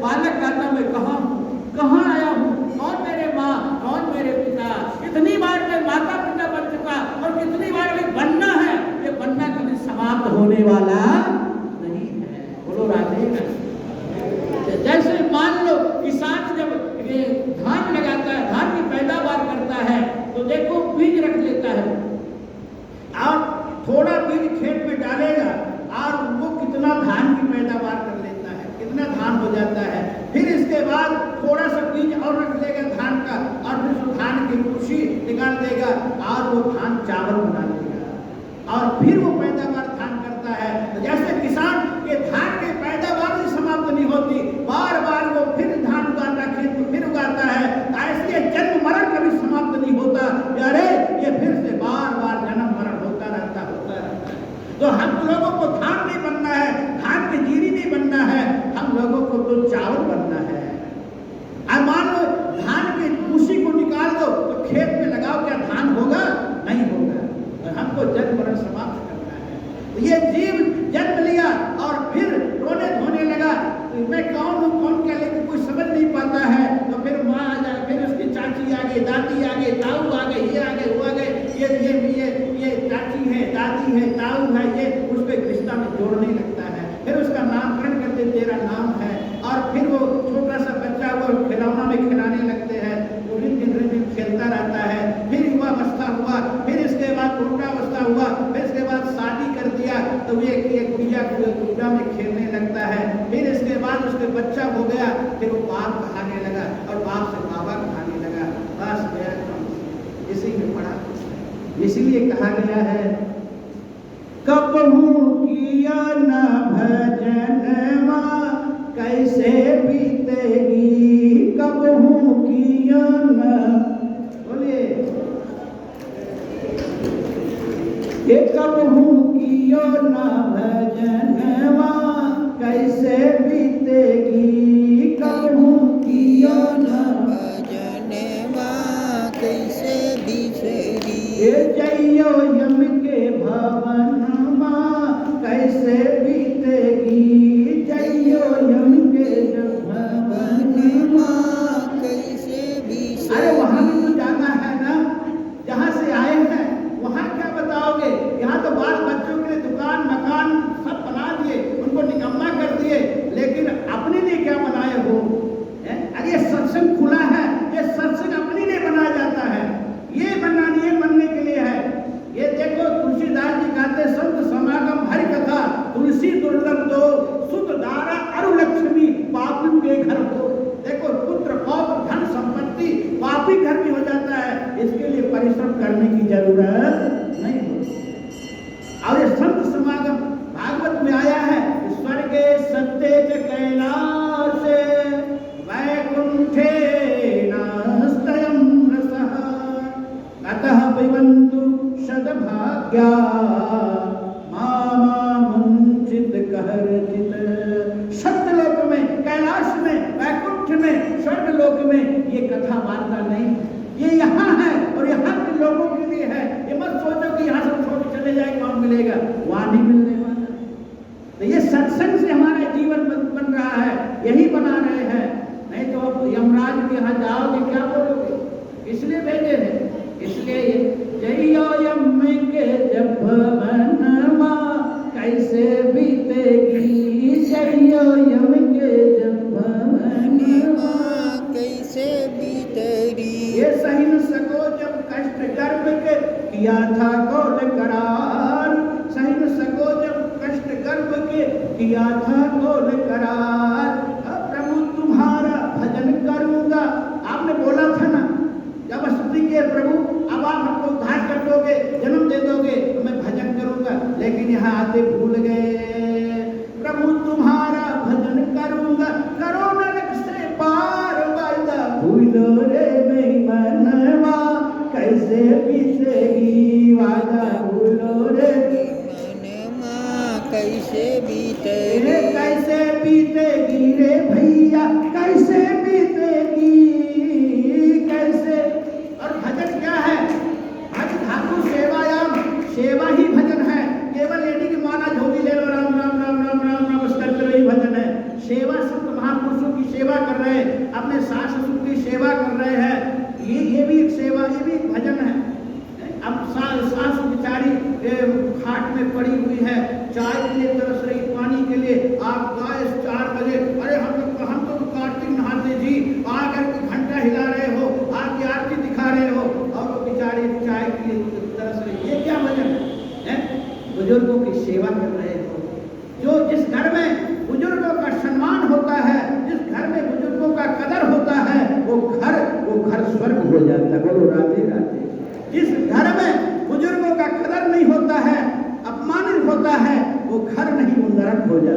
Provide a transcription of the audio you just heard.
बालक गाता मैं कहाँ हूँ, कहाँ आया हूँ, कौन मेरे माँ, कौन मेरे पिता। कितनी बार मैं माता पिता बन चुका और कितनी बार अभी बनना है। ये बनना कभी समाप्त होने वाला नहीं है। बोलो राधे राधे। जैसे मान लो किसान जब ये धान लगाता है, धान की पैदावार करता है, तो देखो बीज रख लेता है और थोड़ा बीज खेत में डालेगा और वो कितना धान की पैदावार कर लेता है, कितना धान हो जाता है। फिर इसके बाद थोड़ा सा बीज और रख लेगा धान का और फिर उस धान की कुशी निकाल देगा और वो धान चावल बना देगा और फिर वो पैदावार धान करता है। तो जैसे किसान ये धान की पैदावार ही समाप्त नहीं होती, बार बार वो फिर धान उगाता, खेत में फिर उगाता है। ऐसे जन्म मरण कभी समाप्त नहीं होता। अरे ये फिर से बार बार जन्म मरण होता रहता है। तो हम लोगों को धान नहीं बनना है, धान की जीरी नहीं बनना है, हम लोगों को तो चावल बनना है। और मान लो धान की भूसी को निकाल दो तो खेत में लगाओ, क्या धान होगा? नहीं होगा। और हमको जन्म मरण समाप्त करना है। तो ये जीव जन्म लिया और फिर रोने धोने लगा, तो मैं कौन हूँ, कौन क्या, लेकिन कोई समझ नहीं पाता है। तो फिर माँ आ जाए, फिर उसकी चाची आ गई, दादी आ गई, ताऊ आ गए, ये आ गए, वो आ गए, ये चाची है, दादी है, ताऊ है, ये उसको एक रिश्ता में जोड़ने लगता है। फिर उसका नामकरण करते तेरा नाम है और फिर वो छोटा सा बच्चा वो खिलौना में खिलाने लगते हैं, वो दिन खेलता रहता है। फिर युवावस्था हुआ, फिर इसके बाद वृद्धावस्था हुआ, फिर इसके बाद शादी कर दिया तो ये गुड़िया में खेलने लगता है। फिर इसके बाद उसके बच्चा हो गया, फिर वो बाप कहाने लगा और बाप से बाबा कहाने लगा। बस गया इसी में पड़ा। इसलिए कहा गया है कबहू किया न भजनवा कैसे बीतेगी, कबहू किया न, बोलिए ये कबहू किया न भजनवा कैसे बीतेगी, कबहू किया न भजनवा कैसे बीतेगी। ये जइयो यम के भवन माँ कैसे बीतेगी, जइयो यम के भवन माँ कैसे बीतेगी। अरे वहाँ भी तो जाना है ना, जहाँ से आए हैं वहाँ क्या बताओगे। यहाँ तो बाल बच्चों के लिए दुकान मकान सब बना दिए, उनको निकम्मा कर दिए, लेकिन अपने लिए क्या बनाए हो। अरे ये सत्संग खुला है, ये सत्संग अपने लिए बनाया जाता है, ये बनने के लिए है। ये देखो तुलसीदास जी कहते संत समागम हरि कथा, तुलसी दुर्लभ दो सुत दारा अरु लक्ष्मी पापी के घर हो। देखो पुत्र पौत्र धन संपत्ति पापी घर भी हो जाता है, इसके लिए परिश्रम करने की जरूरत नहीं होती। और ये संत समागम भागवत में आया है, स्वर्गे सत्य च कैलासे वैकुंठे नास्तयं रसः अतः पिबन्तु सद्भाग्या मामुंचित कहरचित। सत्यलोक में, कैलाश में, वैकुंठ में, स्वर्गलोक में ये कथा वार्ता नहीं, ये यहाँ है और यहाँ के लोगों के लिए है। ये मत सोचो कि यहाँ से छोड़ चले जाए कौन मिलेगा, वहां नहीं मिलने वाला। तो ये सत्संग से हमारा जीवन बन रहा है, यही बना रहे हैं। नहीं तो अब यमराज के यहाँ जाओगे क्या बोलोगे, इसलिए भेजे हैं। इसलिए जइयो यम के जब भवनमा कैसे बीतेगी, जइयो यम के जब भवनमा कैसे बीतेगी। ये सही न सको जब कष्ट गर्भ के किया था कौल करार, सही न सको जब कष्ट गर्भ के किया था कौल करार। अब प्रभु तुम्हारा भजन करूंगा, आपने बोला था ना जब स्तुति किए प्रभु अब आप हमको उद्धार कर दोगे, जन्म दे दोगे तो मैं भजन करूंगा, लेकिन यहाँ आते भूल गए। प्रभु तुम्हारा भजन करूंगा, करो नरक से पार वायदा भूलो रे मेरी मनवा कैसे बीतेगी, वायदा भूलो रे मनवा कैसे बीतेगी। कैसे बीतेगी रे भैया कैसे बीतेगी, कैसे। और भजन क्या है, भज धातु सेवायाम, सेवा ही भजन है। केवल लेडी की माना झोली ले लो राम राम राम राम राम नमस्कार करो, ही भजन है। सेवा संत महापुरुषों की सेवा कर रहे हैं, अपने सास ससुर की सेवा कर रहे हैं, ये भी एक सेवा, ये भी एक भजन है। अब सास बेचारी खाट में पड़ी हुई है, चाय के लिए तरस रही, पानी के लिए, आप गाय 4 बजे, अरे हम तो कार्तिक नहाते जी, आकर के घंटा हिला रहे हो, आपकी आरती दिखा रहे हो, और वो बेचारी चाय के लिए तरस रही, ये क्या भजन है? बुजुर्गों की सेवा कर रहे हो। जो जिस घर में बुजुर्गों का सम्मान होता है, जिस घर में बुजुर्गों का कदर होता है, वो घर स्वर्ग हो जाता है। बोलो राधे राधे। जिस घर में बुजुर्गों का कदर नहीं होता है, अपमानित होता है, वो घर नहीं, वो नरक हो जाता है।